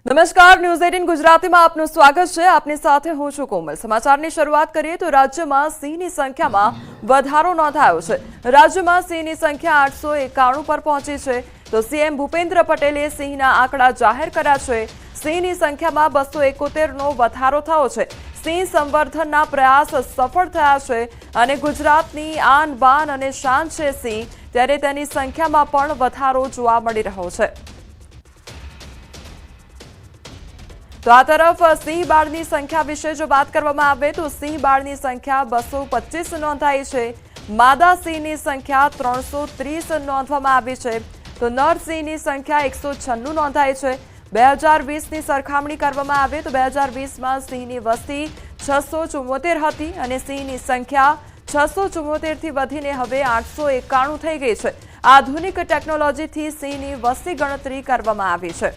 નમસ્કાર, ન્યૂઝ 18 ગુજરાતીમાં આપનું સ્વાગત છે। આપની સાથે હું છું કોમલ। સમાચારની શરૂઆત કરીએ તો રાજ્યમાં સિંહની સંખ્યામાં વધારો નોંધાયો છે। રાજ્યમાં સિંહની સંખ્યા 891 પર પહોંચી છે તો સીએમ ભૂપેન્દ્ર પટેલે સિંહના આંકડા જાહેર કર્યા છે। સિંહની સંખ્યામાં 271નો વધારો થયો છે। સિંહ સંવર્ધનના પ્રયાસ સફળ થયા છે અને ગુજરાતની આન બાન અને શાન છે સિંહ, ત્યારે તેની સંખ્યામાં પણ વધારો જોવા મળી રહ્યો છે। तो आ तरफ सिंह बाळनी संख्या विषे जो बात करवामां आवे तो सिंह बाळनी संख्या 225 नोंधाई छे। मादा सिंहनी संख्या 330 नोंधवामां आवी छे तो नर सिंहनी संख्या 196 नोंधाई छे। 2020 ની સરખામણી કરવામાં આવે તો 2020 માં સિંહની વસ્તી 674 હતી અને સિંહની સંખ્યા 674 થી વધીને હવે 891 થઈ ગઈ છે। આધુનિક ટેકનોલોજીથી સિંહની વસ્તી ગણતરી કરવામાં આવી છે।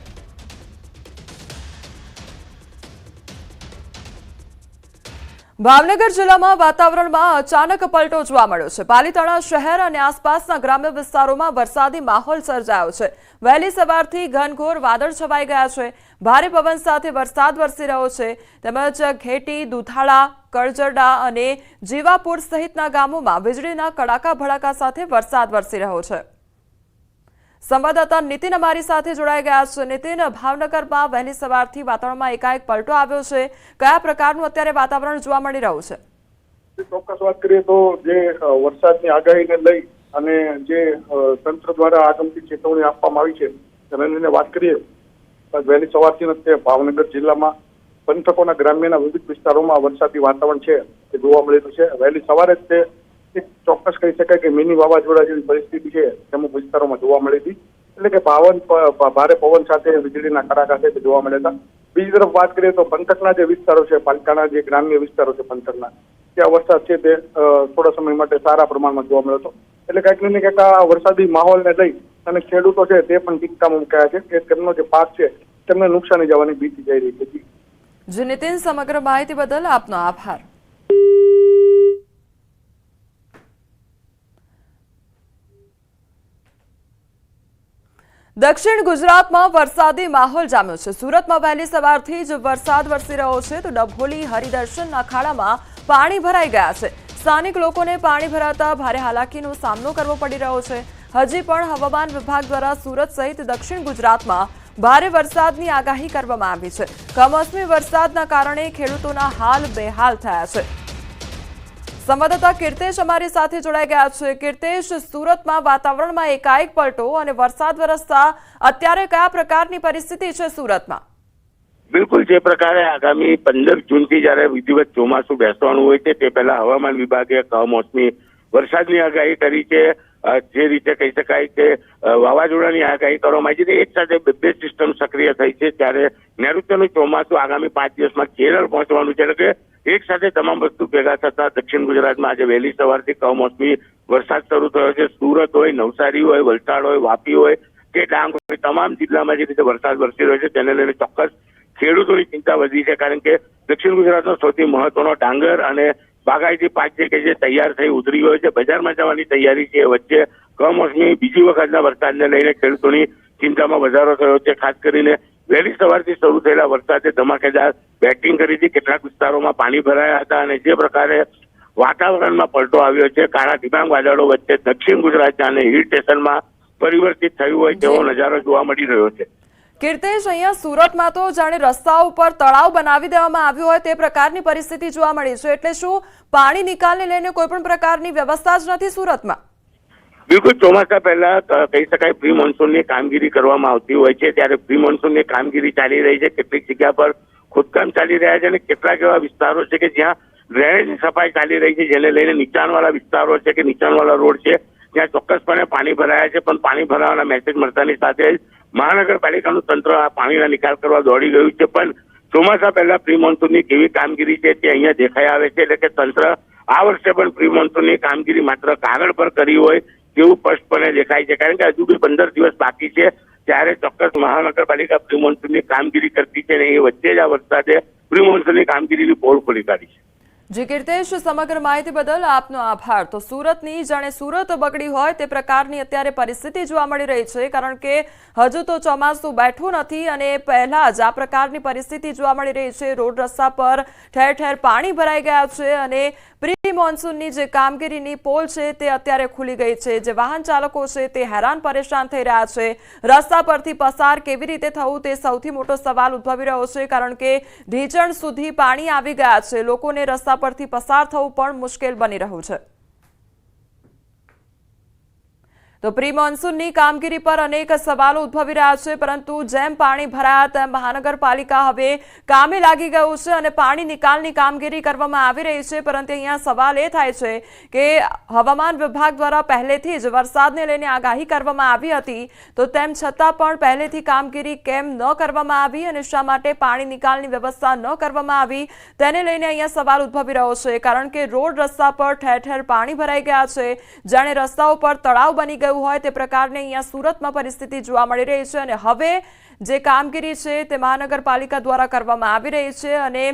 ભાવનગર જિલ્લામાં વાતાવરણમાં અચાનક પલટો જોવા મળ્યો છે। પાલીતાણા શહેર અને આસપાસના ગ્રામ્ય વિસ્તારોમાં વરસાદી માહોલ સર્જાયો છે। વહેલી સવારથી ઘનઘોર વાદળ છવાઈ ગયા છે। ભારે પવન સાથે વરસાદ વરસી રહ્યો છે તેમજ ઘેટી, દુધાળા, કળજરડા અને જીવાપુર સહિતના ગામોમાં વીજળીના કડાકા ભડાકા સાથે વરસાદ વરસી રહ્યો છે। संवाददाता नितिन अमारी साथे जोड़ाई गया है। नितिन, भावनगરમાં वहेली सवारथी वातावरणમાં एकाएक पलटो આવ્યો છે। કયા પ્રકારનું અત્યારે વાતાવરણ જોવા મળી રહ્યું છે? ચોક્કસ વાત કરીએ તો જે વરસાદની આગાહીને લઈ અને જે તંત્ર દ્વારા આગમથી ચેતવણી આપવામાં આવી છે તેને લઈને વાત કરીએ તો વહેલી સવારથી જ ભાવનગર જિલ્લામાં પંથકોના ગ્રામ્યના વિવિધ વિસ્તારોમાં વરસાદી વાતાવરણ છે તે જોવા મળી રહ્યું છે। વહેલી સવારે જ તે ચોક્કસ કહી શકાય કે મિની વાવાઝોડા જેવી પરિસ્થિતિ છે અમુક વિસ્તારોમાં જોવા મળી હતી, એટલે કે ભારે પવન સાથે વીજળીના કડાકા છે તે જોવા મળ્યા હતા। બીજી તરફ વાત કરીએ તો પંથકના જે વિસ્તારો છે, પાલિતાણા જે ગ્રામ્ય વિસ્તારો છે પંથકના, ત્યાં વરસાદ છે તે થોડા સમય માટે સારા પ્રમાણમાં જોવા મળ્યો હતો। એટલે કંઈક ને કંઈક આ વરસાદી માહોલને લઈ અને ખેડૂતો છે તે પણ ચિંતામાં મુકાયા છે કે તેમનો જે પાક છે તેમને નુકસાની જવાની ભીતિ જઈ રહી છે। જી નિતિન, સમગ્ર માહિતી બદલ આપનો આભાર। દક્ષિણ ગુજરાતમાં વરસાદી માહોલ જામ્યો છે। સુરતમાં વહેલી સવારથી જ વરસાદ વરસી રહ્યો છે તો ડભોલી હરિદર્શન અખાડામાં પાણી ભરાઈ ગયા છે। સ્થાનિક લોકોને પાણી ભરાતા ભારે હાલાકીનો સામનો કરવો પડી રહ્યો છે। હજી પણ હવામાન વિભાગ દ્વારા સુરત સહિત દક્ષિણ ગુજરાતમાં ભારે વરસાદની આગાહી કરવામાં આવી છે। કમોસમી વરસાદના કારણે ખેડૂતોના હાલ બેહાલ થયા છે। સંવાદદાતા કીર્તેશ અમારી સાથે જોડાઈ ગયા છે। કીર્તેશ, સુરતમાં વાતાવરણમાં એકાએક પલટો અને વરસાદ વરસતા અત્યારે કયા પ્રકારની પરિસ્થિતિ છે સુરતમાં? બિલકુલ, જે પ્રકારે આગામી 15 જૂનથી જ્યારે વિધિવત ચોમાસું બેસવાનું હોય છે તે પહેલા હવામાન વિભાગે કમોસમી વરસાદની આગાહી કરી છે। જે રીતે કહી શકાય કે વાવાઝોડાની આગાહી કરવામાં આવી છે, એક સાથે બે સિસ્ટમ સક્રિય થઈ છે ત્યારે નૈઋત્યનું ચોમાસું આગામી 5 દિવસમાં કેરળ પહોંચવાનું છે। એટલે કે એક સાથે તમામ વસ્તુ ભેગા થતા દક્ષિણ ગુજરાતમાં આજે વહેલી સવારથી કમોસમી વરસાદ શરૂ થયો છે। સુરત હોય, નવસારી હોય, વલસાડ હોય, વાપી હોય કે ડાંગ હોય, તમામ જિલ્લામાં જે રીતે વરસાદ વરસી રહ્યો છે તેને લઈને ચોક્કસ ખેડૂતોની ચિંતા વધી છે, કારણ કે દક્ષિણ ગુજરાતનો સૌથી મહત્વનો ડાંગર અને બાગાયતી પાક છે કે જે તૈયાર થઈ ઉતરી ગયો છે, બજારમાં જવાની તૈયારી છે, વચ્ચે કમોસમી બીજી વખતના વરસાદને લઈને ખેડૂતોની ચિંતામાં વધારો થયો છે। ખાસ કરીને વહેલી સવારથી શરૂ થયેલા વરસાદે ધમાકેદાર બેટિંગ કરી હતી। કેટલાક વિસ્તારોમાં પાણી ભરાયા હતા અને જે પ્રકારે વાતાવરણમાં પલટો આવ્યો છે, કાળા ડિબાંગ વાદળો વચ્ચે દક્ષિણ ગુજરાત અને હિલ સ્ટેશનમાં પરિવર્તિત થયું હોય તેવો નજારો જોવા મળી રહ્યો છે। કીર્તેશ, અહીંયા સુરતમાં તો જાણે રસ્તાઓ ઉપર તળાવ બનાવી દેવામાં આવ્યું હોય તે પ્રકારની પરિસ્થિતિ જોવા મળી છે, એટલે શું પાણી નિકાલને લઈને કોઈ પણ પ્રકારની વ્યવસ્થા જ નથી સુરતમાં? બિલકુલ, ચોમાસા પહેલા કહી શકાય પ્રી મોન્સૂનની કામગીરી કરવામાં આવતી હોય છે, ત્યારે પ્રી મોન્સૂનની કામગીરી ચાલી રહી છે। કેટલીક જગ્યા પર ખોદકામ ચાલી રહ્યા છે અને કેટલાક એવા વિસ્તારો છે કે જ્યાં ડ્રેનેજની સફાઈ ચાલી રહી છે, જેને લઈને નીચાણવાળા વિસ્તારો છે કે નીચાણવાળા રોડ છે ત્યાં ચોક્કસપણે પાણી ભરાયા છે, પણ પાણી ભરાવાના મેસેજ મળતાની સાથે જ મહાનગરપાલિકાનું તંત્ર આ પાણીના નિકાલ કરવા દોડી ગયું છે। પણ ચોમાસા પહેલા પ્રી મોન્સૂનની કેવી કામગીરી છે તે અહીંયા દેખાઈ આવે છે, એટલે કે તંત્ર આ વર્ષે પણ પ્રી મોન્સૂનની કામગીરી માત્ર કાગળ પર કરી હોય તેવું સ્પષ્ટપણે દેખાય છે, કારણ કે હજુ બી 15 દિવસ બાકી છે ત્યારે ચોક્કસ મહાનગરપાલિકા પ્રી મોન્સૂનની કામગીરી કરતી છે અને એ વચ્ચે જ આ વરસાદે પ્રી મોન્સૂનની કામગીરીની પોલ ખોલી કાઢી છે। જી કીર્તેશ, સમગ્ર માહિતી બદલ આપનો આભાર। તો સુરતની જાણે સુરત બગડી હોય તે પ્રકારની અત્યારે પરિસ્થિતિ જોવા મળી રહી છે, કારણ કે હજુ તો ચોમાસું બેઠું નથી અને પહેલા જ આ પ્રકારની પરિસ્થિતિ જોવા મળી રહી છે। રોડ રસ્તા પર ઠેર ઠેર પાણી ભરાઈ ગયા છે અને પ્રી મોન્સૂનની જે કામગીરીની પોલ છે તે અત્યારે ખુલી ગઈ છે। જે વાહન ચાલકો છે તે હેરાન પરેશાન થઈ રહ્યા છે। રસ્તા પરથી પસાર કેવી રીતે થવું તે સૌથી મોટો સવાલ ઉદ્ભવી રહ્યો છે, કારણ કે ઢીચણ સુધી પાણી આવી ગયા છે। લોકોને રસ્તા પરથી પસાર થવું પણ મુશ્કેલ બની રહ્યું છે। તો પ્રી મોન્સૂનની કામગીરી પર અનેક સવાલો ઉદ્ભવી રહ્યા છે, પરંતુ જેમ પાણી ભરાયા તેમ મહાનગરપાલિકા હવે કામે લાગી ગયું છે અને પાણી નિકાલની કામગીરી કરવામાં આવી રહી છે। પરંતુ અહીંયા સવાલ એ થાય છે કે હવામાન વિભાગ દ્વારા પહેલેથી જ વરસાદને લઈને આગાહી કરવામાં આવી હતી, તો તેમ છતાં પણ પહેલેથી કામગીરી કેમ ન કરવામાં આવી અને શા માટે પાણી નિકાલની વ્યવસ્થા ન કરવામાં આવી તેને લઈને અહીંયા સવાલ ઉદ્ભવી રહ્યો છે। કારણ કે રોડ રસ્તા પર ઠેર ઠેર પાણી ભરાઈ ગયા છે, જાણે રસ્તાઓ પર તળાવ બની ગયું હોય તે પ્રકારની અહીંયા સુરતમાં પરિસ્થિતિ જોવા મળી રહી છે। અને હવે જે કામગીરી છે તે મહાનગરપાલિકા દ્વારા કરવામાં આવી રહી છે અને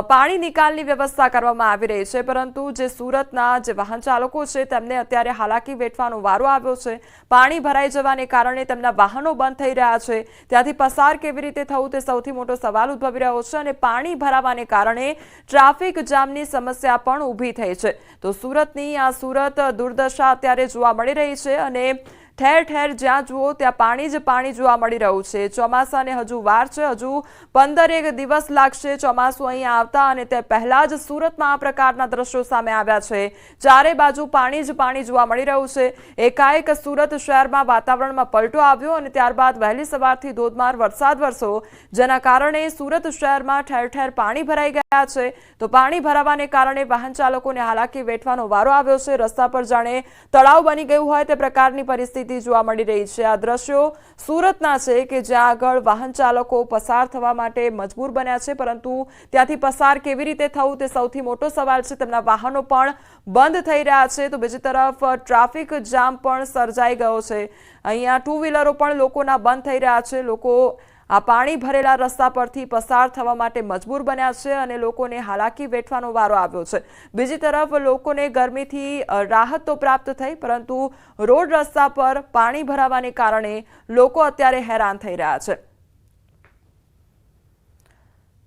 પાણી નિકાલની વ્યવસ્થા કરવામાં આવી રહી છે, પરંતુ જે સુરતના જે વાહન ચાલકો છે તેમને અત્યારે હાલાકી વેઠવાનો વારો આવ્યો છે। પાણી ભરાઈ જવાને કારણે તેમના વાહનો બંધ થઈ રહ્યા છે, ત્યાંથી પસાર કેવી રીતે થવું તે સૌથી મોટો સવાલ ઉદ્ભવી રહ્યો છે અને પાણી ભરાવાને કારણે ટ્રાફિક જામની સમસ્યા પણ ઊભી થઈ છે। તો સુરતની આ સુરત દુર્દશા અત્યારે જોવા મળી રહી છે અને ઠેર ઠેર જ્યાં જુઓ ત્યાં પાણી જ પાણી જોવા મળી રહ્યું છે। ચોમાસાને હજુ વાર છે, હજુ 15 દિવસ લાગશે ચોમાસું અહીંયા આવતા, અને તે પહેલા જ સુરતમાં આ પ્રકારના દ્રશ્યો સામે આવ્યા છે। ચારે બાજુ પાણી જ પાણી જોવા મળી રહ્યું છે। એકાએક સુરત શહેરમાં વાતાવરણમાં પલટો આવ્યો અને ત્યારબાદ વહેલી સવારથી ધોધમાર વરસાદ વરસ્યો, જેના કારણે સુરત શહેરમાં ઠેર ઠેર પાણી ભરાઈ ગયા છે। તો પાણી ભરાવાને કારણે વાહન ચાલકોને હાલાકી વેઠવાનો વારો આવ્યો છે। રસ્તા પર જાણે તળાવ બની ગયું હોય તે પ્રકારની પરિસ્થિતિ જોવા મળી રહી છે। આ દ્રશ્યો સુરતના છે કે જ્યાં આગળ વાહન ચાલકો પસાર થવા માટે મજબૂર બન્યા છે, પરંતુ ત્યાંથી પસાર કેવી રીતે થવું તે સૌથી મોટો સવાલ છે। તેમના વાહનો પણ બંધ થઈ રહ્યા છે, તો બીજી તરફ ટ્રાફિક જામ પણ સર્જાઈ ગયો છે। અહીંયા ટુ વ્હીલરો પણ લોકોના બંધ થઈ રહ્યા છે। લોકો આ પાણી ભરેલા રસ્તા પરથી પસાર થવા માટે મજબૂર બન્યા છે અને લોકોને હાલાકી વેઠવાનો વારો આવ્યો છે। બીજી તરફ લોકોને ગરમીથી રાહત તો પ્રાપ્ત થઈ, પરંતુ રોડ રસ્તા પર પાણી ભરાવાને કારણે લોકો અત્યારે હેરાન થઈ રહ્યા છે।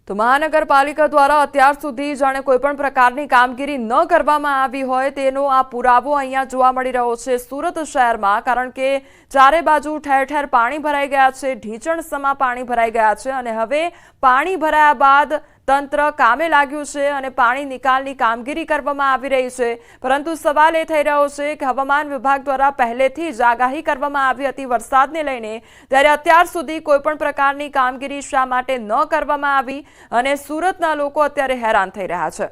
તો મહાનગરપાલિકા દ્વારા અત્યાર સુધી જાણે કોઈ પણ પ્રકારની કામગીરી ન કરવામાં આવી હોય તેનો આ પુરાવો અહીંયા જોવા મળી રહ્યો છે સુરત શહેરમાં, કારણ કે ચારે બાજુ ઠેર ઠેર પાણી ભરાઈ ગયા છે, ઢીચણ સમા પાણી ભરાઈ ગયા છે અને હવે પાણી ભરાયા બાદ તંત્ર કામે લાગ્યું છે અને પાણી નિકાલની કામગીરી કરવામાં આવી રહી છે। પરંતુ સવાલ એ થઈ રહ્યો છે કે હવામાન વિભાગ દ્વારા પહેલેથી જ આગાહી કરવામાં આવી હતી વરસાદને લઈને, ત્યારે અત્યાર સુધી કોઈ પણ પ્રકારની કામગીરી શા માટે ન કરવામાં આવી અને સુરતના લોકો અત્યારે હેરાન થઈ રહ્યા છે।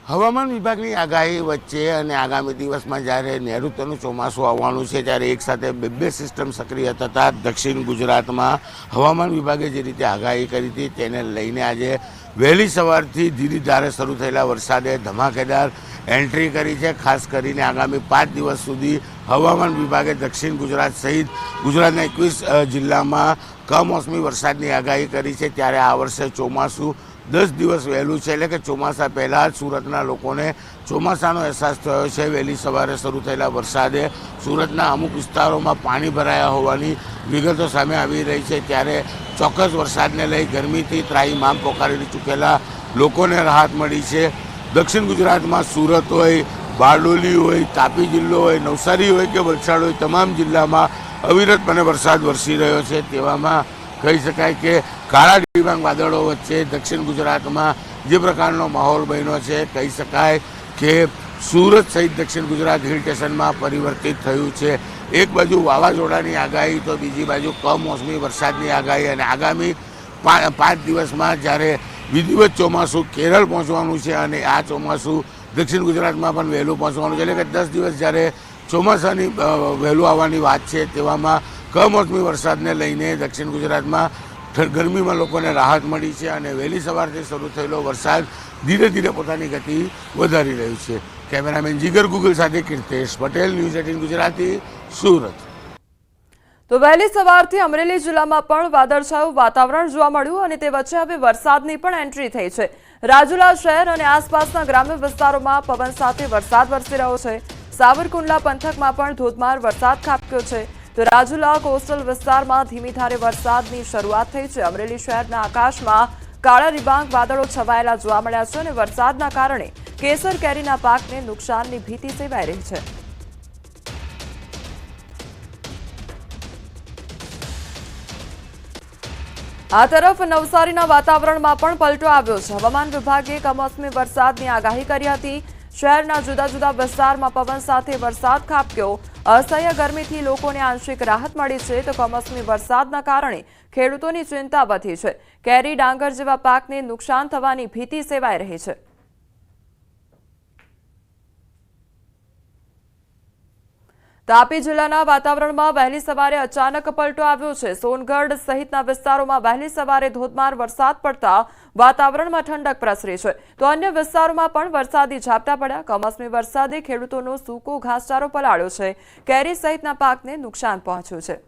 હવામાન વિભાગની આગાહી વચ્ચે અને આગામી દિવસમાં જ્યારે નૈઋત્યનું ચોમાસું આવવાનું છે ત્યારે એકસાથે બે સિસ્ટમ સક્રિય થતાં દક્ષિણ ગુજરાતમાં હવામાન વિભાગે જે રીતે આગાહી કરી હતી તેને લઈને આજે વહેલી સવારથી ધીરી ધારે શરૂ થયેલા વરસાદે ધમાકેદાર એન્ટ્રી કરી છે। ખાસ કરીને આગામી 5 દિવસ સુધી હવામાન વિભાગે દક્ષિણ ગુજરાત સહિત ગુજરાતના 21 જિલ્લામાં કમોસમી વરસાદની આગાહી કરી છે। ત્યારે આ વર્ષે ચોમાસું 10 દિવસ વહેલું છે, એટલે કે ચોમાસા પહેલાં જ સુરતના લોકોને ચોમાસાનો અહેસાસ થયો છે। વહેલી સવારે શરૂ થયેલા વરસાદે સુરતના અમુક વિસ્તારોમાં પાણી ભરાયા હોવાની વિગતો સામે આવી રહી છે। ત્યારે ચોક્કસ વરસાદને લઈ ગરમીથી ત્રાહિમામ પોકારી ચૂકેલા લોકોને રાહત મળી છે। દક્ષિણ ગુજરાતમાં સુરત હોય, બારડોલી હોય, તાપી જિલ્લો હોય, નવસારી હોય કે વલસાડ હોય, તમામ જિલ્લામાં અવિરતપણે વરસાદ વરસી રહ્યો છે। તેવામાં કહી શકાય કે કાળા ડિબાંગ વાદળો વચ્ચે દક્ષિણ ગુજરાતમાં જે પ્રકારનો માહોલ બન્યો છે, કહી શકાય કે સુરત સહિત દક્ષિણ ગુજરાત હિલ સ્ટેશનમાં પરિવર્તિત થયું છે। એક બાજુ વાવાઝોડાની આગાહી તો બીજી બાજુ કમોસમી વરસાદની આગાહી, અને આગામી 5 દિવસમાં જ્યારે વિધિવત ચોમાસું કેરળ પહોંચવાનું છે અને આ ચોમાસું દક્ષિણ ગુજરાતમાં પણ વહેલું પહોંચવાનું છે, એટલે કે 10 દિવસ જ્યારે ચોમાસાની વહેલું આવવાની વાત છે, તેવામાં કમોસમી વરસાદને લઈને દક્ષિણ ગુજરાતમાં ગરમીમાં લોકોને રાહત મળી છે અને વહેલી સવારથી શરૂ થયેલો વરસાદ ધીરે ધીરે પોતાની ગતિ વધારી રહ્યું છે। કેમેરામેન જીગર ગુગલ સાથે કીર્તેશ પટેલ, ન્યૂઝ 18 ગુજરાતી, સુરત। તો વહેલી સવારથી અમરેલી જિલ્લામાં પણ વાદળછાયું વાતાવરણ જોવા મળ્યું અને તે વચ્ચે હવે વરસાદની પણ એન્ટ્રી થઈ છે। રાજુલા શહેર અને આસપાસના ગ્રામ્ય વિસ્તારોમાં પવન સાથે વરસાદ વરસી રહ્યો છે। સાવરકુંડલા પંથકમાં પણ ધોધમાર વરસાદ ખાબક્યો છે। તો રાજુલા કોસ્ટલ વિસ્તારમાં ધીમી ધારે વરસાદની શરૂઆત થઈ છે। અમરેલી શહેરના આકાશમાં કાળા ડિબાંગ વાદળો છવાયેલા જોવા મળ્યા છે અને વરસાદના કારણે કેસર કેરીના પાકને નુકસાનની ભીતિ સેવાઈ રહી છે। આ તરફ નવસારીના વાતાવરણમાં પણ પલટો આવ્યો છે। હવામાન વિભાગે કમોસમી વરસાદની આગાહી કરી હતી। શહેરના જુદા જુદા વિસ્તારમાં પવન સાથે વરસાદ ખાબક્યો। અસહ્ય ગરમીથી લોકોને આંશિક રાહત મળી છે તો કમોસમી વરસાદના કારણે ખેડૂતોની ચિંતા વધી છે। કેરી ડાંગર જેવા પાકને નુકસાન થવાની ભીતિ સેવાઈ રહી છે। તાપી જિલ્લાના વાતાવરણમાં વહેલી સવારે અચાનક પલટો આવ્યો છે। સોનગઢ સહિતના વિસ્તારોમાં વહેલી સવારે ધોધમાર વરસાદ પડતા વાતાવરણમાં ઠંડક પ્રસરી છે તો અન્ય વિસ્તારોમાં પણ વરસાદી ઝાપટા પડ્યા। કમોસમી વરસાદે ખેડૂતોનો સૂકો ઘાસચારો પલાળ્યો છે। કેરી સહિતના પાકને નુકસાન પહોંચ્યું છે।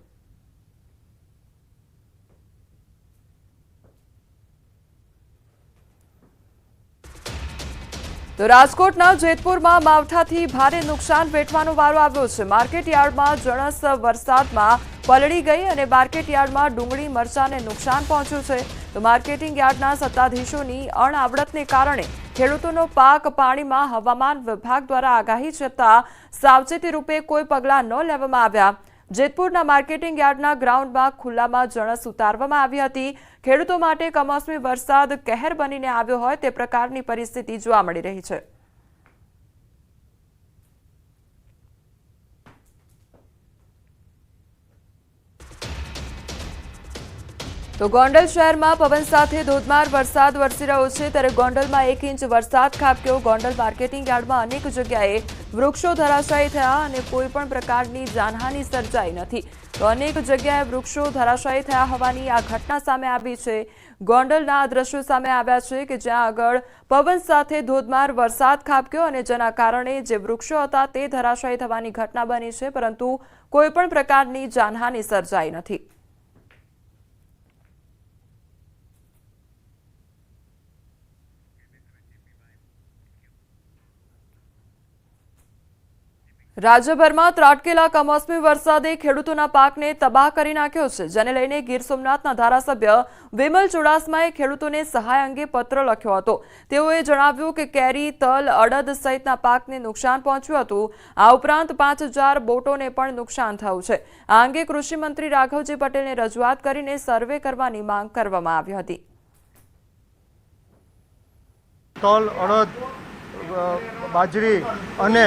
તો રાજકોટના જેતપુરમાં માવઠાથી ભારે નુકસાન વેઠવાનો વારો આવ્યો છે। માર્કેટ યાર્ડમાં જણસ વરસાદમાં પલળી ગઈ અને માર્કેટ યાર્ડમાં ડુંગળી મરચાને નુકસાન પહોંચ્યું છે તો માર્કેટિંગ યાર્ડના સત્તાધીશોની અણઆવડતને કારણે ખેડૂતોનો પાક પાણીમાં હવામાન વિભાગ દ્વારા આગાહી છતાં સાવચેતી રૂપે કોઈ પગલાં ન લેવામાં આવ્યા। જેતપુરના માર્કેટિંગ યાર્ડના ગ્રાઉન્ડમાં ખુલ્લામાં જણસ ઉતારવામાં આવી હતી। ખેડૂતો માટે કમોસમી વરસાદ કહેર બનીને આવ્યો હોય તે પ્રકારની પરિસ્થિતિ જોવા મળી રહી છે। તો ગોંડલ શહેરમાં પવન સાથે ધોધમાર વરસાદ વરસી રહ્યો છે ત્યારે ગોંડલમાં 1 ઇંચ વરસાદ ખાબક્યો। ગોંડલ માર્કેટિંગ યાર્ડમાં અનેક જગ્યાએ વૃક્ષો ધરાશાયી થયા અને કોઈ પણ પ્રકારની જાનહાનિ સર્જાઈ નથી તો અનેક જગ્યાએ વૃક્ષો ધરાશાયી થયા હોવાની આ ઘટના સામે આવી છે। ગોંડલના દ્રશ્યો સામે આવ્યા છે કે જ્યાં આગળ પવન સાથે ધોધમાર વરસાદ ખાબક્યો અને જેના કારણે જે વૃક્ષો હતા તે ધરાશાયી થવાની ઘટના બની છે પરંતુ કોઈ પણ પ્રકારની જાનહાનિ સર્જાઈ નથી। રાજ્યભરમાં ત્રાટકેલા કમોસમી વરસાદે ખેડૂતોના પાકને તબાહ કરી નાખ્યો છે જેને લઈને ગીર સોમનાથના ધારાસભ્ય વિમલ ચુડાસમાએ ખેડૂતોને સહાય અંગે પત્ર લખ્યો હતો। તેઓએ જણાવ્યું કે કેરી તલ અડદ સહિતના પાકને નુકસાન પહોંચ્યું હતું। આ ઉપરાંત 5000 બોટોને પણ નુકસાન થયું છે। આ અંગે કૃષિ મંત્રી રાઘવજી પટેલને રજૂઆત કરીને સર્વે કરવાની માંગ કરવામાં આવી હતી। તલ અડદ બાજરી અને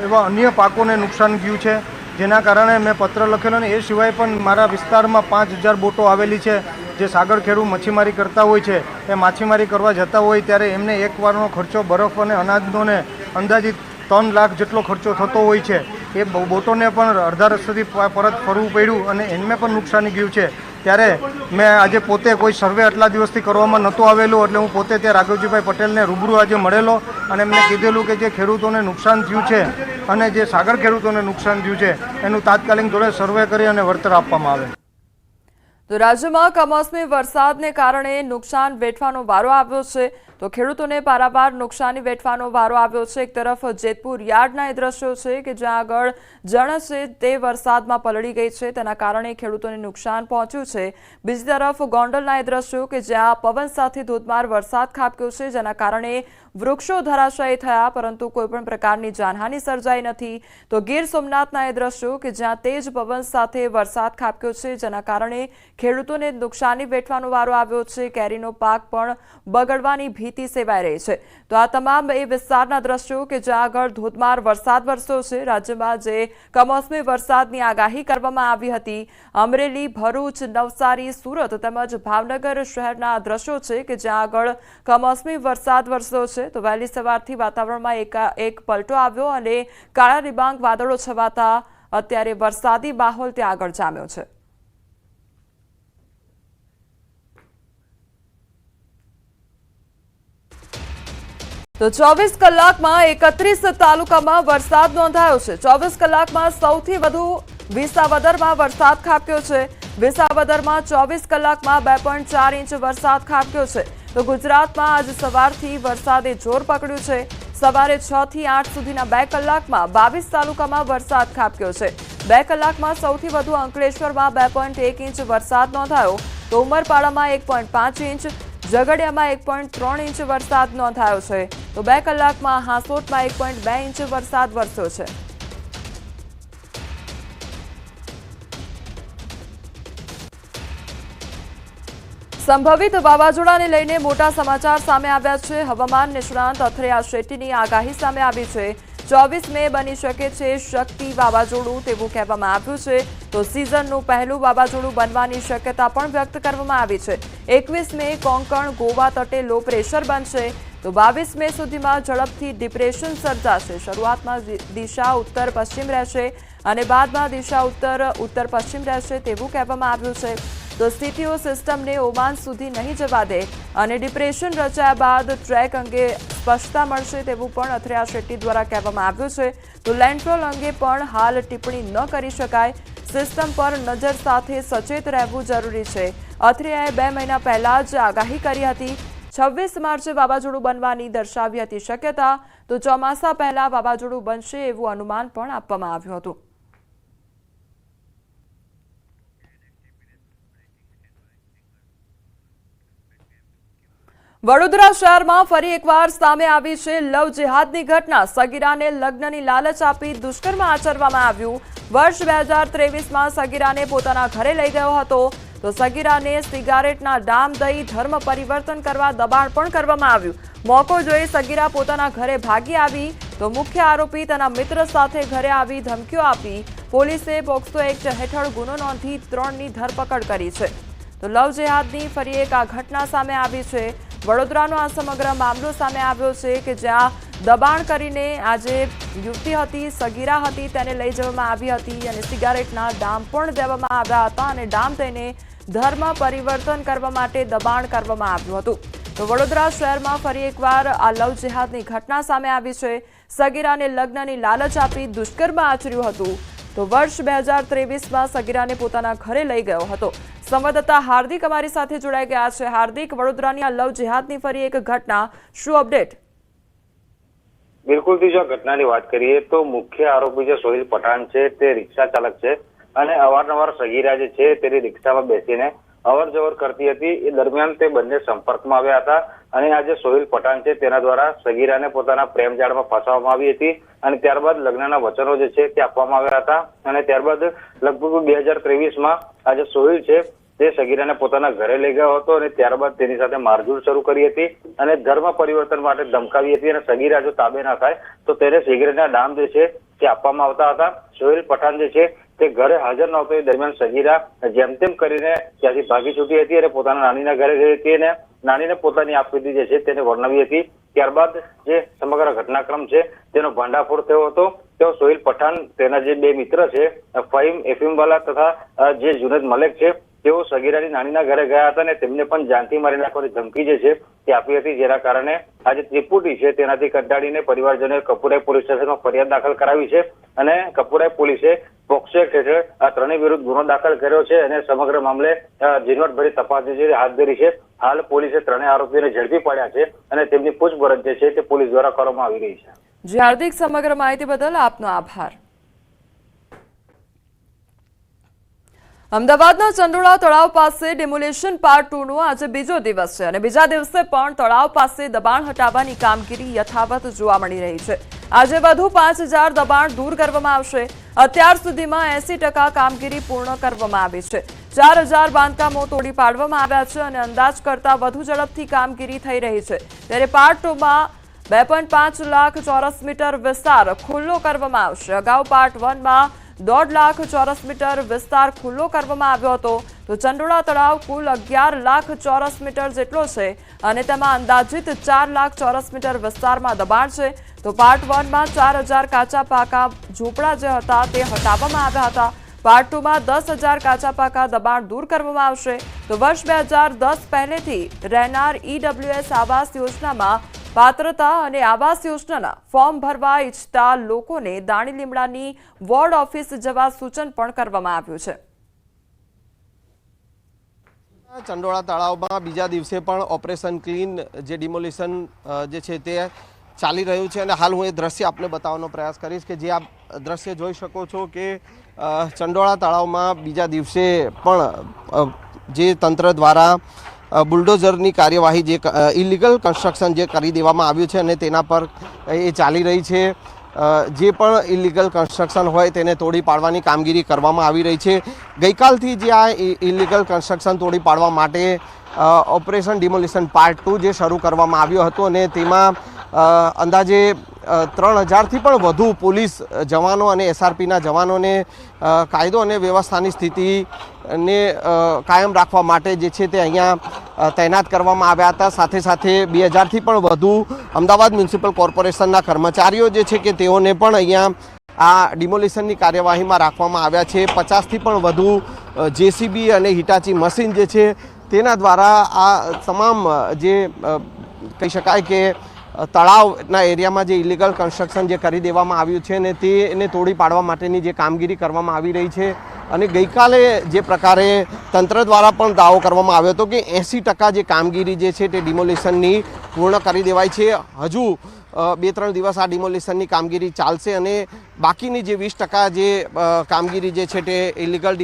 એવા અન્ય પાકોને નુકસાન ગયું છે જેના કારણે મેં પત્ર લખેલો અને એ સિવાય પણ મારા વિસ્તારમાં 5000 બોટો આવેલી છે જે સાગર ખેડૂ મચ્છીમારી કરતા હોય છે એ માછીમારી કરવા જતા હોય ત્યારે એમને એકવારનો ખર્ચો બરફ અને અનાજનો ને અંદાજિત 3 લાખ જેટલો ખર્ચો થતો હોય છે। એ બોટોને પણ અડધા રસ્તેથી પરત ફરવું પડ્યું અને એમને પણ નુકસાની ગયું છે। ત્યારે મેં આજે પોતે કોઈ સર્વે આટલા દિવસથી કરવામાં નહોતું આવેલું એટલે હું પોતે ત્યાં રાઘવજીભાઈ પટેલને રૂબરૂ આજે મળેલો અને એમને કીધેલું કે જે ખેડૂતોને નુકસાન થયું છે અને જે સાગર ખેડૂતોને નુકસાન થયું છે એનું તાત્કાલિક ધોરણે સર્વે કરી અને વળતર આપવામાં આવે। તો રાજ્યમાં કમોસમી વરસાદને કારણે નુકસાન વેઠવાનો વારો આવ્યો છે તો ખેડૂતોને પારાવાર નુકસાની વેઠવાનો વારો આવ્યો છે। એક તરફ જેતપુર યાર્ડના એ દ્રશ્યો છે કે જ્યાં આગળ જણસ છે તે વરસાદમાં પલળી ગઈ છે તેના કારણે ખેડૂતોને નુકસાન પહોંચ્યું છે। બીજી તરફ ગોંડલના એ દ્રશ્યો કે જ્યાં પવન સાથે ધોધમાર વરસાદ ખાબક્યો છે જેના કારણે વૃક્ષો ધરાશાયી થયા પરંતુ કોઈ પણ પ્રકારની જાનહાનિ સર્જાઈ નથી। તો ગીર સોમનાથના એ દ્રશ્યો કે જ્યાં તેજ પવન સાથે વરસાદ ખાબક્યો છે જેના કારણે ખેડૂતોને નુકસાની વેઠવાનો વારો આવ્યો છે। કેરીનો પાક પણ બગડવાની ભીતિ સેવાઈ રહી છે। તો આ તમામ એ વિસ્તારના દ્રશ્યો કે જ્યાં આગળ ધોધમાર વરસાદ વરસ્યો છે। રાજ્યમાં જે કમોસમી વરસાદની આગાહી કરવામાં આવી હતી અમરેલી ભરૂચ નવસારી સુરત તેમજ ભાવનગર શહેરના દ્રશ્યો છે કે જ્યાં આગળ કમોસમી વરસાદ વરસ્યો છે તો વહેલી સવારથી વાતાવરણમાં એક પલટો આવ્યો અને કાળા ડિબાંગ વાદળો છવાતા અત્યારે વરસાદી માહોલ ત્યાં આગળ જામ્યો છે। તો 24 કલાકમાં 31 તાલુકામાં વરસાદ નોંધાયો છે। 24 કલાકમાં સૌથી વધુ વિસાવદરમાં વરસાદ ખાબક્યો છે। વિસાવદરમાં 24 કલાકમાં 2.4 ઇંચ વરસાદ ખાબક્યો છે। તો ગુજરાતમાં આજ સવારથી વરસાદે જોર પકડ્યું છે। સવારે 6 થી 8 સુધીના 2 કલાકમાં 22 તાલુકામાં વરસાદ ખાબક્યો છે। 2 કલાકમાં સૌથી વધુ અંકલેશ્વરમાં 2.1 ઇંચ વરસાદ નોંધાયો, તો ઉમરપાડામાં 1.5 ઇંચ, ઝઘડિયામાં 1.3 ઇંચ વરસાદ નોંધાયો છે। તો 2 કલાકમાં હાંસોટમાં 1.2 ઇંચ વરસાદ વરસ્યો છે। સંભવિત વાવાઝોડાને લઈને મોટા સમાચાર સામે આવ્યા છે। હવામાન નિષ્ણાંત અથરેયા શેટ્ટીની આગાહી સામે આવી છે। 24 મે બની શકે છે શક્તિ વાવાઝોડું તેવું કહેવામાં આવ્યું છે। તો સિઝનનું પહેલું વાવાઝોડું બનવાની શક્યતા પણ વ્યક્ત કરવામાં આવી છે। 21 મે કોંકણ ગોવા તટે લો પ્રેશર બનશે, તો 22 મે સુધીમાં ઝડપથી ડિપ્રેશન સર્જાશે। શરૂઆતમાં દિશા ઉત્તર પશ્ચિમ રહેશે અને બાદમાં દિશા ઉત્તર પશ્ચિમ રહેશે તેવું કહેવામાં આવ્યું છે। તો સીટીઓ સિસ્ટમને ઓમાન સુધી નહીં જવા દે અને ડિપ્રેશન રચાયા બાદ ટ્રેક અંગે સ્પષ્ટતા મળશે તેવું પણ અથરેયા શેટ્ટી દ્વારા કહેવામાં આવ્યું છે। તો લેન્ડફોલ અંગે પણ હાલ ટિપ્પણી ન કરી શકાય। સિસ્ટમ પર નજર સાથે સચેત રહેવું જરૂરી છે। અથરેયાએ 2 મહિના પહેલા જ આગાહી કરી હતી। 26 માર્ચે વાવાઝોડું બનવાની દર્શાવી હતી શક્યતા। તો ચોમાસા પહેલા વાવાઝોડું બનશે એવું અનુમાન પણ આપવામાં આવ્યું હતું। વડોદરા શહેરમાં ફરી એકવાર સામે આવી છે લવ જેહાદની ઘટના। સગીરાને લગ્નની લાલચ આપી દુષ્કર્મ આચરવામાં આવ્યું। વર્ષ 2023માં સગીરાને પોતાના ઘરે લઈ ગયો હતો, તો સગીરાને સિગારેટના ડામ દઈ ધર્મ પરિવર્તન કરવા દબાણ પણ કરવામાં આવ્યું। મોકો જોઈ સગીરા પોતાના ઘરે ભાગી આવી, તો મુખ્ય આરોપી તેના મિત્ર સાથે ઘરે આવી ધમકીઓ આપી। પોલીસે પોક્સો એક્ટ હેઠળ ગુનો નોંધી 3ની ધરપકડ કરી છે। તો લવ જેહાદની ફરી એક આ ઘટના સામે આવી છે। વડોદરાનો આ સમગ્ર મામલો સામે આવ્યો છે કે જ્યાં દબાણ કરીને આજે યુવતી હતી, સગીરા હતી, તેને લઈ જવામાં આવી હતી અને સિગારેટના ડામ પણ દેવામાં આવ્યા હતા અને ડામ દઈને ધર્મ પરિવર્તન કરવા માટે દબાણ કરવામાં આવ્યું હતું। તો વડોદરા શહેરમાં ફરી એકવાર આ લવ જેહાદની ઘટના સામે આવી છે। સગીરાને લગ્નની લાલચ આપી દુષ્કર્મ આચર્યું હતું। તો વર્ષ 2023માં સગીરાને પોતાના ઘરે લઈ ગયો હતો। સંવાદદાતા હાર્દિક અમારી સાથે જોડાઈ ગયા છે। હાર્દિક, વડોદરાની આ લવ જેહાદની ફરી એક ઘટના, શું અપડેટ? બિલકુલ, જો ઘટનાની વાત કરીએ તો મુખ્ય આરોપી જે સોહિલ પઠાણ છે તે રિક્ષા ચાલક છે અને અવારનવાર સગીરા જે છે તેની રિક્ષામાં બેસીને અવર જવર કરતી હતી। એ દરમિયાન તે બંને સંપર્કમાં આવ્યા હતા અને આ જે સોહિલ પઠાણ છે તેના દ્વારા સગીરાને પોતાના પ્રેમ જાળમાં ફસાવવામાં આવી હતી અને ત્યારબાદ લગ્નના વચનો જે છે તે આપવામાં આવ્યા હતા અને ત્યારબાદ લગભગ 2023માં આ જે સોહિલ છે તે સગીરાને પોતાના ઘરે લઈ ગયો હતો અને ત્યારબાદ તેની સાથે મારઝૂડ શરૂ કરી હતી અને ધર્મ પરિવર્તન માટે ધમકાવી હતી અને સગીરા જો તાબે ના થાય તો તેને સિગરેટના ડામ જે છે તે આપવામાં આવતા હતા। સોહિલ પઠાણ જે છે તે ઘરે હાજર નહોતો એ દરમિયાન સગીરા જેમ તેમ કરીને ત્યાંથી ભાગી છૂટી હતી અને પોતાના નાનીના ઘરે ગઈ હતી અને નાનીને પોતાની આપવીતી જે છે તેને વર્ણવી હતી। ત્યારબાદ જે સમગ્ર ઘટનાક્રમ છે તેનો ભાંડાફોડ થયો હતો। તેઓ સોહિલ પઠાણ, તેના જે 2 મિત્ર છે ફહીમ એફીમવાલા તથા જે જુનેદ મલેક છે, તેઓ સગીરાની નાનીના ઘરે ગયા હતા અને તેમને પણ જાનથી મારી નાખવાની ધમકી જે છે તે આપી હતી, જેના કારણે આ જે ત્રિપુટી છે તેનાથી કંટાળીને પરિવારજનોએ કપુરાઈ પોલીસ સ્ટેશનમાં ફરિયાદ દાખલ કરાવી છે અને કપુરાઈ પોલીસે પોક્સો એક્ટ હેઠળ આ ત્રણેય વિરુદ્ધ ગુનો દાખલ કર્યો છે અને સમગ્ર મામલે ઝીણવટભરી તપાસ જે હાથ ધરી છે। હાલ પોલીસે ત્રણેય આરોપીઓને ઝડપી પાડ્યા છે અને તેમની પૂછપરછ જે છે તે પોલીસ દ્વારા કરવામાં આવી રહી છે। જી હાર્દિક, સમગ્ર માહિતી બદલ આપનો આભાર। અમદાવાદના ચંડોળા તળાવ પાસે ડેમોલેશન પાર્ટ 2નો આજે બીજો દિવસ છે અને બીજા દિવસે પણ તળાવ પાસે દબાણ હટાવવાની કામગીરી યથાવત જોવા મળી રહી છે। આજે વધુ 5000 દબાણ દૂર કરવામાં આવશે। અત્યાર સુધીમાં 80% કામગીરી પૂર્ણ કરવામાં આવી છે। 4000 બાંધકામો તોડી પાડવામાં આવ્યા છે અને અંદાજ કરતાં વધુ ઝડપથી કામગીરી થઈ રહી છે। ત્યારે પાર્ટ 2માં 2.5 લાખ ચોરસ મીટર વિસ્તાર ખુલ્લો કરવામાં આવશે। અગાઉ પાર્ટ 1માં 1.5 લાખ ચોરસ મીટર વિસ્તાર ખુલ્લો કરવામાં આવ્યો હતો। તો ચંડોળા તળાવ કુલ 11 લાખ ચોરસ મીટર જેટલો છે અને તેમાં અંદાજિત 4 લાખ ચોરસ મીટર વિસ્તારમાં દબાણ છે। તો પાર્ટ 1માં 4000 કાચા પાકા ઝૂંપડા જે હતા તે હટાવવામાં આવ્યા હતા। પાર્ટ 2માં 10,000 કાચા પાકા દબાણ દૂર કરવામાં આવશે। તો વર્ષ 2010 પહેલેથી રહેનાર ઈડબ્લ્યુએસ આવાસ યોજનામાં પાત્રતા અને આવાસ યોજનાના ફોર્મ ભરવા ઈચ્છતા લોકોને દાણી લીમડાની વોર્ડ ઓફિસ જવા સૂચન પણ કરવામાં આવ્યું છે. ચંડોળા તળાવમાં બીજા દિવસે પણ ઓપરેશન ક્લીન જે ડિમોલિશન જે છે તે ચાલી રહ્યું છે અને હાલ હું એ દ્રશ્ય આપને બતાવવાનો પ્રયાસ કરીશ કે જે આપ દ્રશ્ય જોઈ શકો છો કે ચંડોળા તળાવમાં બીજા દિવસે પણ જે તંત્ર દ્વારા બુલડોઝરની કાર્યવાહી જે ઇલીગલ કન્સ્ટ્રક્શન જે કરી દેવામાં આવ્યું છે અને તેના પર એ ચાલી રહી છે. જે પણ ઇલીગલ કન્સ્ટ્રક્શન હોય તેને તોડી પાડવાની કામગીરી કરવામાં આવી રહી છે. ગઈકાલથી જે આ ઇલીગલ કન્સ્ટ્રક્શન તોડી પાડવા માટે ઓપરેશન ડિમોલિશન પાર્ટ 2 જે શરૂ કરવામાં આવ્યો હતો અને તેમાં અંદાજે 3000થી પણ વધુ પોલીસ જવાનો અને એસઆરપીના જવાનોને કાયદો અને વ્યવસ્થાની સ્થિતિને કાયમ રાખવા માટે જે છે તે અહીંયા તૈનાત કરવામાં આવ્યા હતા. સાથે સાથે 2000થી પણ વધુ અમદાવાદ મ્યુનિસિપલ કોર્પોરેશનના કર્મચારીઓ જે છે કે તેઓને પણ અહીંયા આ ડિમોલિશનની કાર્યવાહીમાં રાખવામાં આવ્યા છે. 50થી પણ વધુ જેસીબી અને હિટાચી મશીન જે છે તેના દ્વારા આ તમામ જે કહી શકાય કે તળાવના એરિયામાં જે ઇલીગલ કન્સ્ટ્રક્શન જે કરી દેવામાં આવ્યું છે ને તેને તોડી પાડવા માટેની જે કામગીરી કરવામાં આવી રહી છે. અને ગઈકાલે જે પ્રકારે તંત્ર દ્વારા પણ દાવો કરવામાં આવ્યો હતો કે 80% જે કામગીરી જે છે તે ડિમોલિશનની પૂર્ણ કરી દેવાય છે. હજુ 2-3 દિવસ આ ડિમોલિશનની કામગીરી ચાલશે અને બાકીની જે 20% જે કામગીરી જે છે તે ઇલીગલ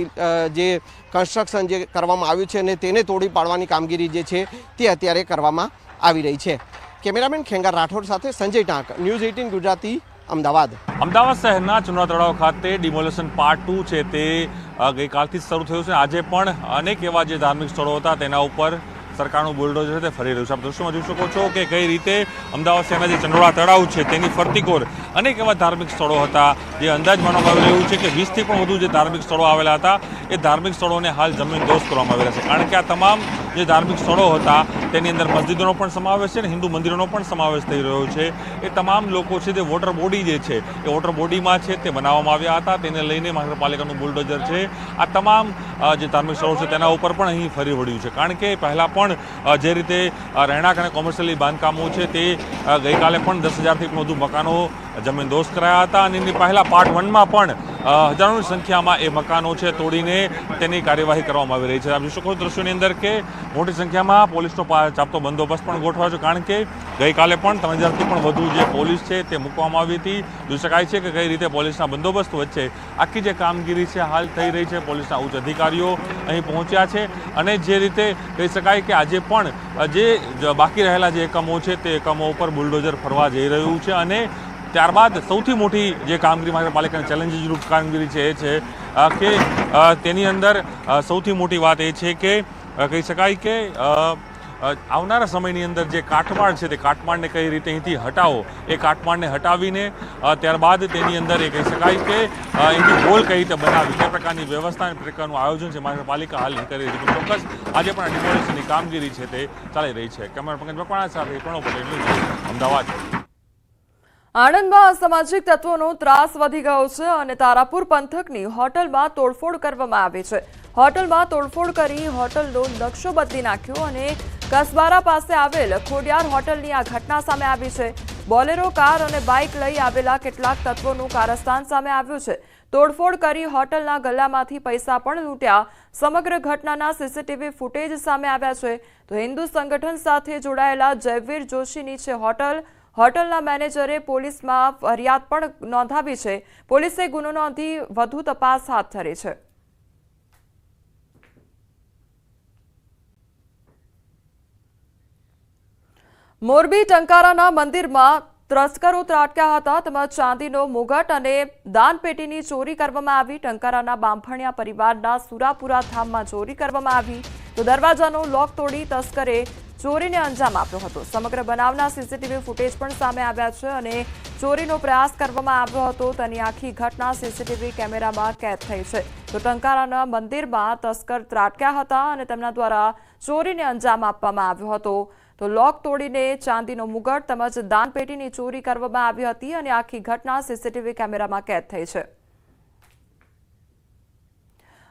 જે કન્સ્ટ્રક્શન જે કરવામાં આવ્યું છે અને તેને તોડી પાડવાની કામગીરી જે છે તે અત્યારે કરવામાં આવી રહી છે. કેમેરામેન ખેંગાર રાઠોડ સાથે સંજય ટાંક, ન્યૂઝ 18 ગુજરાતી, અમદાવાદ. અમદાવાદ શહેરના ચંડોળા તળાવ ખાતે ડિમોલિશન પાર્ટ 2 છે તે ગઈકાલથી જ શરૂ થયું છે. આજે પણ અનેક એવા જે ધાર્મિક સ્થળો હતા તેના ઉપર સરકારનું બુલડોઝર છે તે ફરી રહ્યું છે. આપ દૃશ્યમાં જોઈ શકો છો કે કઈ રીતે અમદાવાદ શહેરના જે ચંડોળા તળાવ છે તેની ફરતીકોર અનેક એવા ધાર્મિક સ્થળો હતા જે અંદાજ માનવામાં આવી રહ્યું છે કે 20થી પણ વધુ જે ધાર્મિક સ્થળો આવેલા હતા એ ધાર્મિક સ્થળોને હાલ જમીનદોસ્ત કરવામાં આવેલા છે. કારણ કે આ તમામ જે ધાર્મિક સ્થળો હતા તેની અંદર મસ્જિદોનો પણ સમાવેશ છે અને હિન્દુ મંદિરોનો પણ સમાવેશ થઈ રહ્યો છે. એ તમામ લોકો છે તે વોટર બોડી જે છે એ વોટર બોડીમાં છે તે બનાવવામાં આવ્યા હતા. તેને લઈને મહાનગરપાલિકાનું બુલડોઝર છે આ તમામ જે ધાર્મિક સ્થળો છે તેના ઉપર પણ અહીં ફરી વળ્યું છે. કારણ કે પહેલાં પણ જે રીતે રહેણાંક અને કોમર્શિયલી બાંધકામો છે તે ગઈકાલે પણ 10,000થી વધુ મકાનો જમીનદોસ્ત કરાયા હતા અને એની પહેલાં પાર્ટ 1માં પણ હજારોની સંખ્યામાં એ મકાનો છે તોડીને તેની કાર્યવાહી કરવામાં આવી રહી છે. આપ જોઈ શકો દ્રશ્યોની અંદર કે મોટી સંખ્યામાં પોલીસનો ચાપતો બંદોબસ્ત પણ ગોઠવાયો છે. કારણ કે ગઈકાલે પણ 3,000થી પણ વધુ જે પોલીસ છે તે મૂકવામાં આવી હતી. જોઈ શકાય છે કે કઈ રીતે પોલીસના બંદોબસ્ત વચ્ચે આખી જે કામગીરી છે હાલ થઈ રહી છે. પોલીસના ઉચ્ચ અધિકારીઓ અહીં પહોંચ્યા છે અને જે રીતે કહી શકાય કે આજે પણ જે બાકી રહેલા જે એકમો છે તે એકમો ઉપર બુલડોઝર ફરવા જઈ રહ્યું છે. અને ત્યારબાદ સૌથી મોટી જે કામગીરી મહાનગરપાલિકાની ચેલેન્જીસ રૂપ કામગીરી છે એ છે કે તેની અંદર સૌથી મોટી વાત એ છે કે કહી શકાય કે આવનારા સમયની અંદર જે કાટમાળ છે તે કાટમાળને કઈ રીતે અહીંથી હટાવો એ કાટમાળને હટાવીને ત્યારબાદ તેની અંદર એ કહી શકાય કે અહીંથી હોલ કઈ રીતે બનાવી તે પ્રકારની વ્યવસ્થા અને પ્રકારનું આયોજન છે મહાનગરપાલિકા હાલ કરી રહી છે. ચોક્કસ આજે પણ ડિમોલિશનની કામગીરી છે તે ચાલી રહી છે. કેમેરા પંકજ મકવાણા સાથે પ્રણવ પટેલ, અમદાવાદ. આણંદમાં અસામાજિક તત્વોનો ત્રાસ વધી ગયો છે અને તારાપુર પંથકની હોટલમાં તોડફોડ કરવામાં આવી છે. હોટલમાં તોડફોડ કરી હોટલનો નકશો બદલી નાખ્યો અને કસબારા પાસે આવેલ ખોડિયાર હોટલની આ ઘટના સામે આવી છે. બોલેરો કાર અને બાઇક લઈ આવેલા કેટલાક તત્વોનું કારસ્તાન સામે આવ્યું છે. તોડફોડ કરી હોટલના ગલ્લામાંથી પૈસા પણ લૂંટ્યા. સમગ્ર ઘટનાના સીસીટીવી ફૂટેજ સામે આવ્યા છે. તો હિન્દુ સંગઠન સાથે જોડાયેલા જયવીર જોશીની છે હોટલ. હોટલના મેનેજરે પોલીસમાં ફરિયાદ પણ નોંધાવી છે. પોલીસે ગુનો નોંધી વધુ તપાસ હાથ ધરી છે. મોરબી ટંકારાના મંદિરમાં તસ્કરો ત્રાટક્યા હતા. તેમજ ચાંદીનો મુગટ અને દાનપેટીની ચોરી કરવામાં આવી. ટંકારાના બામફણિયા પરિવારના સુરાપુરા ધામમાં ચોરી કરવામાં આવી તો દરવાજાનો લોક તોડી તસ્કરે ચોરીને અંજામ આપ્યો હતો. સમગ્ર બનાવના સીસીટીવી ફૂટેજ પણ સામે આવ્યા છે અને ચોરીનો પ્રયાસ કરવામાં આવ્યો હતો તેની આખી ઘટના સીસીટીવી કેમેરામાં કેદ થઈ છે. તો ટંકારાના મંદિરમાં તસ્કર ત્રાટક્યા હતા અને તેમના દ્વારા ચોરીને અંજામ આપવામાં આવ્યો હતો. તો લોક તોડીને ચાંદીનો મુગટ તેમજ દાનપેટીની ચોરી કરવામાં આવી હતી અને આખી ઘટના સીસીટીવી કેમેરામાં કેદ થઈ છે.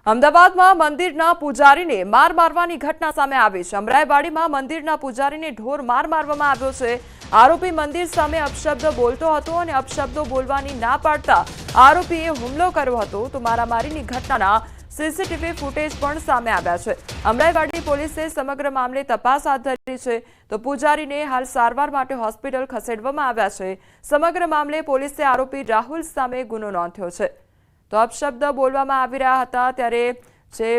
અમદાવાદમાં મંદિરના પૂજારીને માર મારવાની ઘટના સામે આવી છે। અમરાઈવાડીમાં મંદિરના પૂજારીને ઢોર માર મારવામાં આવ્યો છે। આરોપી મંદિર સામે અપશબ્દ બોલતો હતો અને અપશબ્દો બોલવાની ના પાડતા આરોપીએ હુમલો કર્યો હતો તો મારામારીની ઘટનાના સીસીટીવી ફૂટેજ પણ સામે આવ્યા છે। અમરાઈવાડી પોલીસે સમગ્ર મામલે તપાસ હાથ ધરી છે તો પૂજારીને હાલ સારવાર માટે હોસ્પિટલ ખસેડવામાં આવ્યા છે। સમગ્ર મામલે પોલીસે આરોપી રાહુલ સામે ગુનો નોંધ્યો છે। તો અપશબ્દ બોલવામાં આવી રહ્યા હતા ત્યારે જે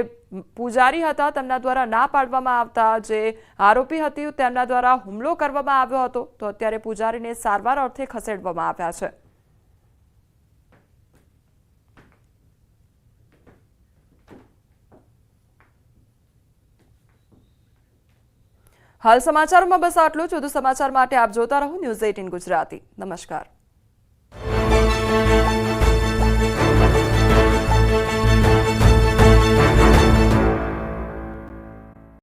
પૂજારી હતા તેમના દ્વારા ના પાડવામાં આવતા જે આરોપી હતી તેમના દ્વારા હુમલો કરવામાં આવ્યો હતો તો અત્યારે પૂજારીને સારવાર અર્થે ખસેડવામાં આવ્યા છે। હાલ સમાચારોમાં બસ આટલું જ। વધુ સમાચાર માટે આપ જોતા રહો ન્યૂઝ 18 ગુજરાતી। નમસ્કાર।